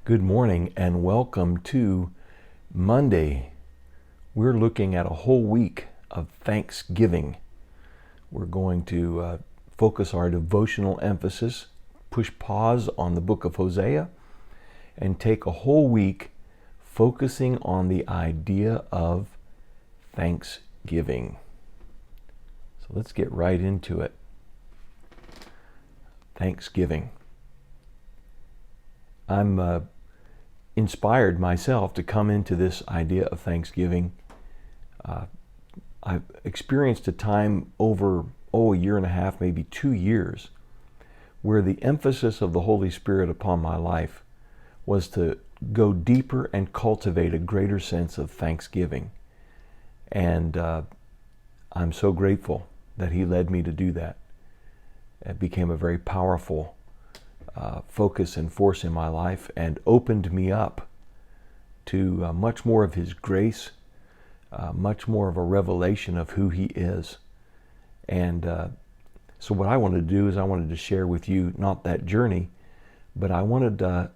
Good morning and welcome to Monday. We're looking at a whole week of Thanksgiving. We're going to focus our devotional emphasis, push pause on the book of Hosea, and take a whole week focusing on the idea of Thanksgiving. So let's get right into it. Thanksgiving. I'm inspired myself to come into this idea of Thanksgiving. I've experienced a time over a year and a half, maybe 2 years, where the emphasis of the Holy Spirit upon my life was to go deeper and cultivate a greater sense of thanksgiving. And I'm so grateful that He led me to do that. It became a very powerful focus and force in my life and opened me up to much more of His grace, much more of a revelation of who He is. And so what I wanted to do is I wanted to share with you not that journey, but I wanted to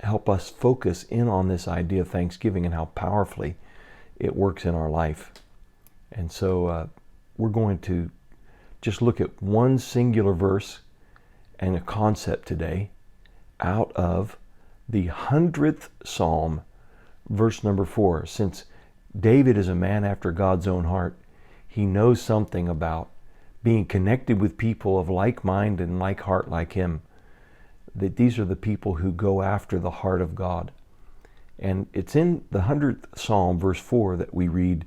help us focus in on this idea of Thanksgiving and how powerfully it works in our life. And so we're going to just look at one singular verse and a concept today out of the 100th Psalm, verse number 4. Since David is a man after God's own heart, he knows something about being connected with people of like mind and like heart like him. That these are the people who go after the heart of God. And it's in the 100th Psalm, verse 4, that we read,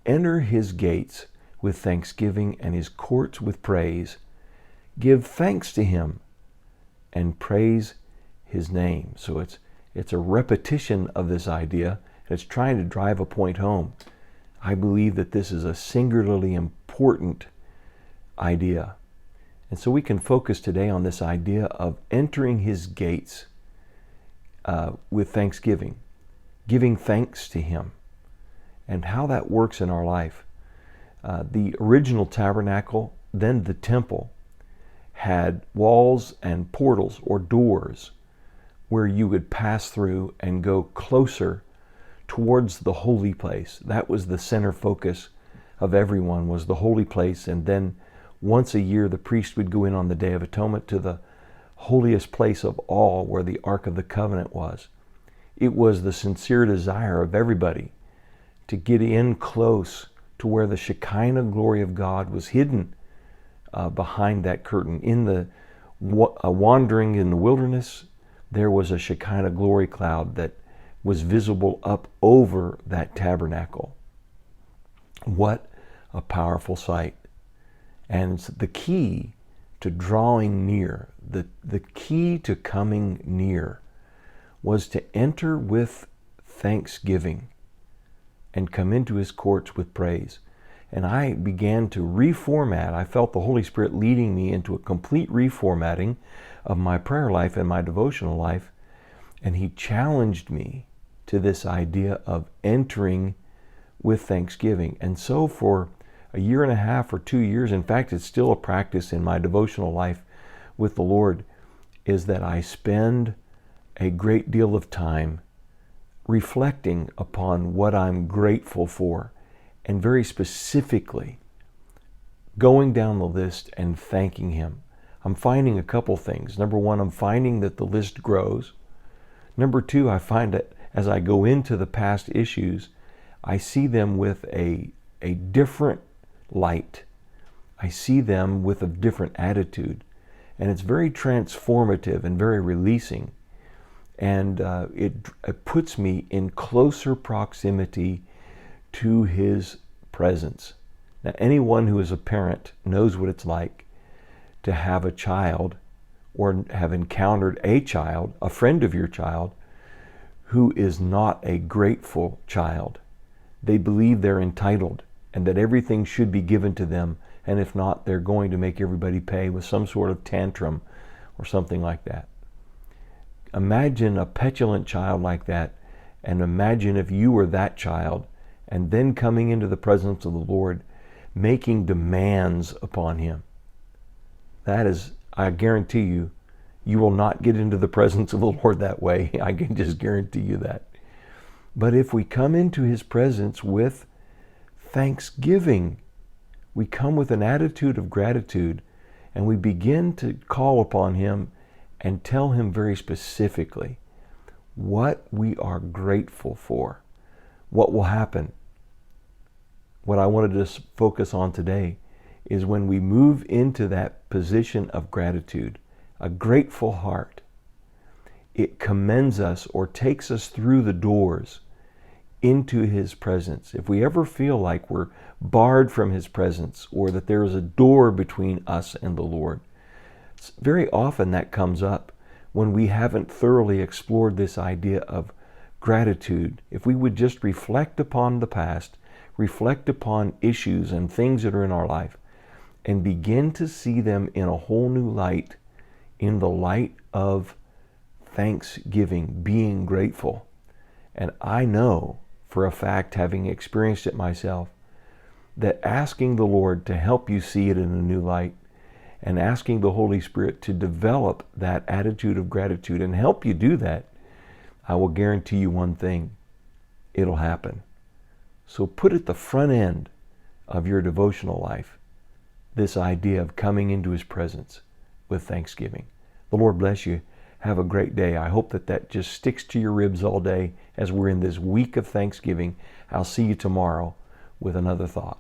"Enter His gates with thanksgiving and His courts with praise. Give thanks to Him and praise His name." So it's a repetition of this idea, and it's trying to drive a point home. I believe that this is a singularly important idea. And so we can focus today on this idea of entering His gates with thanksgiving, giving thanks to Him, and how that works in our life. The original tabernacle, then the temple, had walls and portals or doors where you would pass through and go closer towards the holy place. That was the center focus of everyone, was the holy place. And then once a year the priest would go in on the Day of Atonement to the holiest place of all, where the Ark of the Covenant was. It was the sincere desire of everybody to get in close to where the Shekinah glory of God was hidden behind that curtain. In the wandering in the wilderness, there was a Shekinah glory cloud that was visible up over that tabernacle. What a powerful sight. And the key to drawing near, the key to coming near, was to enter with thanksgiving and come into His courts with praise. And I began to reformat. I felt the Holy Spirit leading me into a complete reformatting of my prayer life and my devotional life. And He challenged me to this idea of entering with thanksgiving. And so for a year and a half or 2 years, in fact, it's still a practice in my devotional life with the Lord, is that I spend a great deal of time reflecting upon what I'm grateful for, and very specifically going down the list and thanking Him. I'm finding a couple things. Number one, I'm finding that the list grows. Number two, I find that as I go into the past issues, I see them with a different light. I see them with a different attitude. And it's very transformative and very releasing. And it puts me in closer proximity to His presence. Now, anyone who is a parent knows what it's like to have a child, or have encountered a child, a friend of your child, who is not a grateful child. They believe they're entitled and that everything should be given to them, and if not, they're going to make everybody pay with some sort of tantrum or something like that. Imagine a petulant child like that, and imagine if you were that child, and then coming into the presence of the Lord, making demands upon Him. That is, I guarantee you, You will not get into the presence of the Lord that way. I can just guarantee you that. But if we come into His presence with thanksgiving, we come with an attitude of gratitude, and we begin to call upon Him and tell Him very specifically what we are grateful for. What will happen? What I wanted to focus on today is when we move into that position of gratitude, a grateful heart, it commends us or takes us through the doors into His presence. If we ever feel like we're barred from His presence or that there is a door between us and the Lord, very often that comes up when we haven't thoroughly explored this idea of gratitude. If we would just reflect upon the past, reflect upon issues and things that are in our life, and begin to see them in a whole new light, in the light of thanksgiving, being grateful. And I know for a fact, having experienced it myself, that asking the Lord to help you see it in a new light and asking the Holy Spirit to develop that attitude of gratitude and help you do that, I will guarantee you one thing: it'll happen. So put at the front end of your devotional life this idea of coming into His presence with thanksgiving. The Lord bless you. Have a great day. I hope that just sticks to your ribs all day as we're in this week of Thanksgiving. I'll see you tomorrow with another thought.